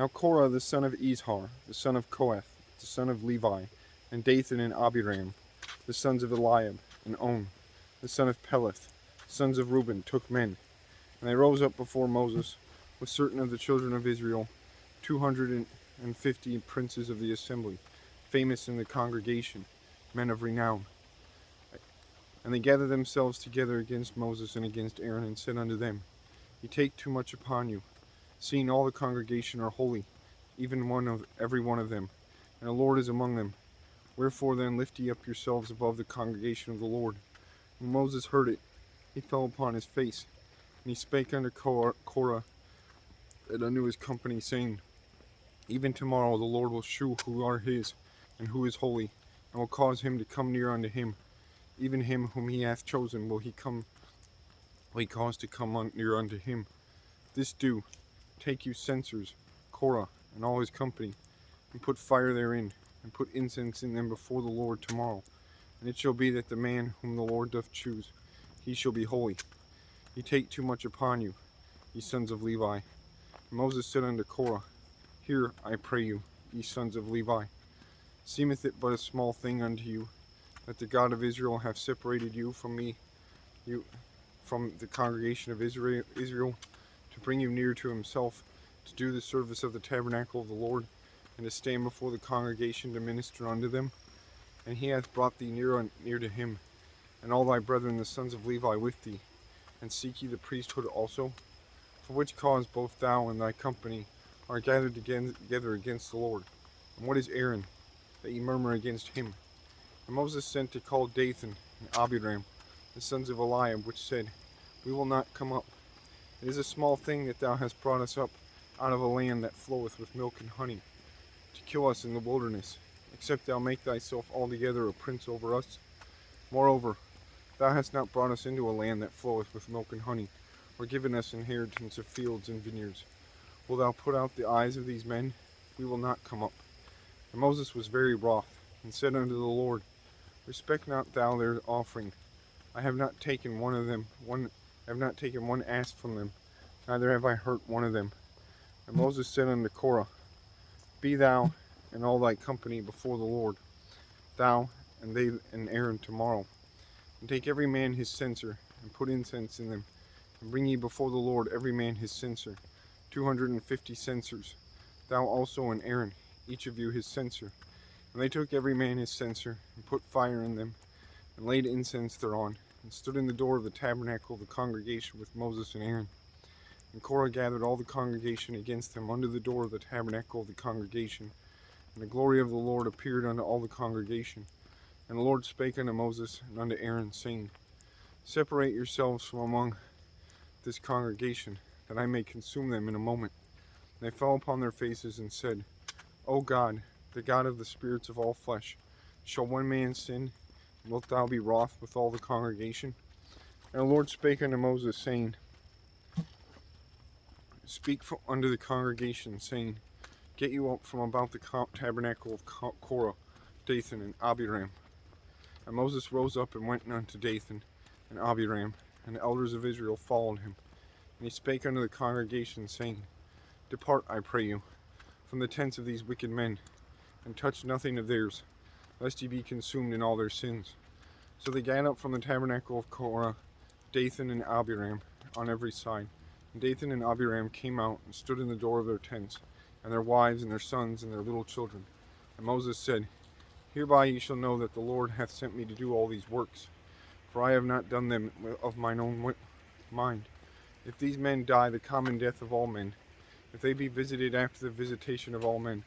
Now Korah the son of Izhar, the son of Kohath, the son of Levi, and Dathan and Abiram, the sons of Eliab, and On, the son of Peleth, sons of Reuben, took men. And they rose up before Moses with certain of the children of Israel, 250 princes of the assembly, famous in the congregation, men of renown. And they gathered themselves together against Moses and against Aaron, and said unto them, Ye take too much upon you, seeing all the congregation are holy, even every one of them, and the Lord is among them. Wherefore then lift ye up yourselves above the congregation of the Lord. When Moses heard it, he fell upon his face, and he spake unto Korah and unto his company, saying, Even tomorrow the Lord will shew who are his, and who is holy, and will cause him to come near unto him. Even him whom he hath chosen will he cause to come near unto him. This do, take you censers, Korah and all his company, and put fire therein, and put incense in them before the Lord tomorrow. And it shall be that the man whom the Lord doth choose, he shall be holy. Ye take too much upon you, ye sons of Levi. And Moses said unto Korah, Hear, I pray you, ye sons of Levi. Seemeth it but a small thing unto you, that the God of Israel hath separated you from the congregation of Israel, to bring you near to himself, to do the service of the tabernacle of the Lord, and to stand before the congregation to minister unto them? And he hath brought thee near to him, and all thy brethren the sons of Levi with thee. And seek ye the priesthood also? For which cause both thou and thy company are gathered together against the Lord. And what is Aaron, that ye murmur against him? And Moses sent to call Dathan and Abiram, the sons of Eliab, which said, We will not come up. It is a small thing that thou hast brought us up out of a land that floweth with milk and honey, to kill us in the wilderness, except thou make thyself altogether a prince over us. Moreover, thou hast not brought us into a land that floweth with milk and honey, or given us inheritance of fields and vineyards. Wilt thou put out the eyes of these men? We will not come up. And Moses was very wroth, and said unto the Lord, Respect not thou their offering. I have not taken one ass from them, neither have I hurt one of them. And Moses said unto Korah, Be thou and all thy company before the Lord, thou and they and Aaron tomorrow, and take every man his censer, and put incense in them, and bring ye before the Lord every man his censer, 250 censers, thou also and Aaron, each of you his censer. And they took every man his censer, and put fire in them, and laid incense thereon, and stood in the door of the tabernacle of the congregation with Moses and Aaron. And Korah gathered all the congregation against them under the door of the tabernacle of the congregation. And the glory of the Lord appeared unto all the congregation. And the Lord spake unto Moses and unto Aaron, saying, Separate yourselves from among this congregation, that I may consume them in a moment. And they fell upon their faces and said, O God, the God of the spirits of all flesh, shall one man sin, and wilt thou be wroth with all the congregation? And the Lord spake unto Moses, saying, Speak unto the congregation, saying, Get you up from about the tabernacle of Korah, Dathan, and Abiram. And Moses rose up and went unto Dathan and Abiram, and the elders of Israel followed him. And he spake unto the congregation, saying, Depart, I pray you, from the tents of these wicked men, and touch nothing of theirs, lest ye be consumed in all their sins. So they gat up from the tabernacle of Korah, Dathan and Abiram, on every side. And Dathan and Abiram came out and stood in the door of their tents, and their wives and their sons and their little children. And Moses said, Hereby ye shall know that the Lord hath sent me to do all these works, for I have not done them of mine own mind. If these men die the common death of all men, if they be visited after the visitation of all men,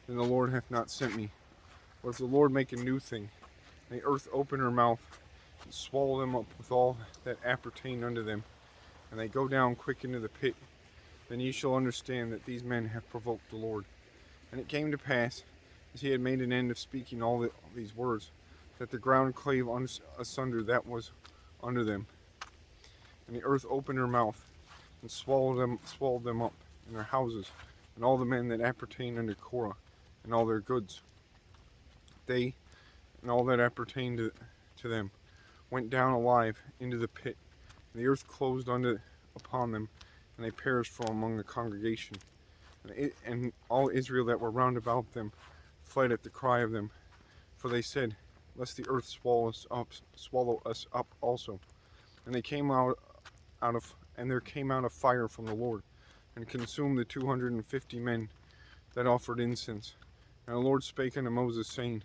then the Lord hath not sent me. But if the Lord make a new thing, and the earth open her mouth, and swallow them up with all that appertain unto them, and they go down quick into the pit, then ye shall understand that these men have provoked the Lord. And it came to pass, as he had made an end of speaking all these words, that the ground clave asunder that was under them, and the earth opened her mouth, and swallowed them up, and their houses, and all the men that appertained unto Korah, and all their goods. They, and all that appertained to them, went down alive into the pit, and the earth closed upon them, and they perished from among the congregation. And all Israel that were round about them fled at the cry of them. For they said, lest the earth swallow us up also. And there came out a fire from the Lord, and consumed the 250 men that offered incense. And the Lord spake unto Moses, saying,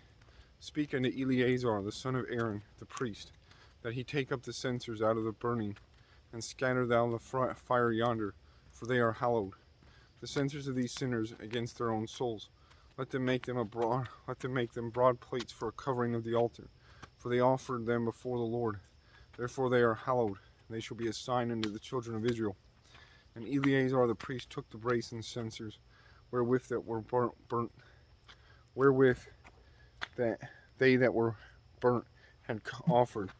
Speak unto Eleazar the son of Aaron the priest, that he take up the censers out of the burning, and scatter thou the fire yonder, for they are hallowed. The censers of these sinners against their own souls. Let them make them broad plates for a covering of the altar, for they offered them before the Lord. Therefore they are hallowed, and they shall be a sign unto the children of Israel. And Eleazar the priest took the brazen censers, wherewith that they that were burnt had offered,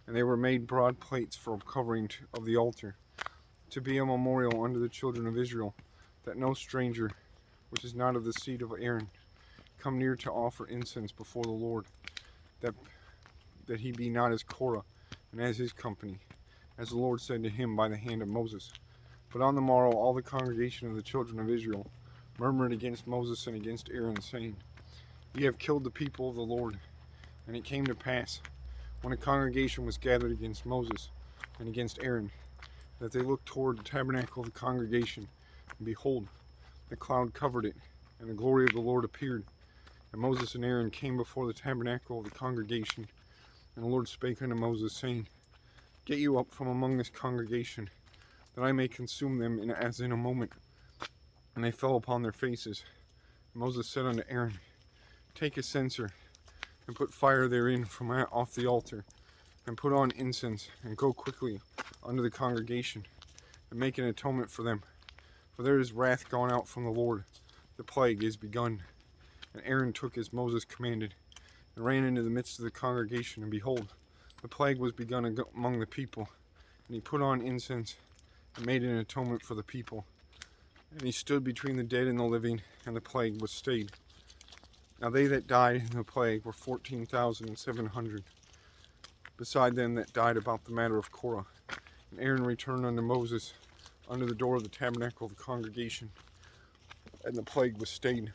and they were made broad plates for a covering of the altar, to be a memorial unto the children of Israel, that no stranger, which is not of the seed of Aaron, come near to offer incense before the Lord, that he be not as Korah, and as his company, as the Lord said to him by the hand of Moses. But on the morrow all the congregation of the children of Israel murmured against Moses and against Aaron, saying, Ye have killed the people of the Lord. And it came to pass, when the congregation was gathered against Moses and against Aaron, that they looked toward the tabernacle of the congregation, and behold, the cloud covered it, and the glory of the Lord appeared. And Moses and Aaron came before the tabernacle of the congregation. And the Lord spake unto Moses, saying, Get you up from among this congregation, that I may consume them as in a moment. And they fell upon their faces. And Moses said unto Aaron, Take a censer, and put fire therein from off the altar, and put on incense, and go quickly unto the congregation, and make an atonement for them. For there is wrath gone out from the Lord, the plague is begun. And Aaron took as Moses commanded, and ran into the midst of the congregation, and behold, the plague was begun among the people. And he put on incense, and made an atonement for the people. And he stood between the dead and the living, and the plague was stayed. Now they that died in the plague were 14,700, beside them that died about the matter of Korah. And Aaron returned unto Moses under the door of the tabernacle of the congregation, and the plague was stayed.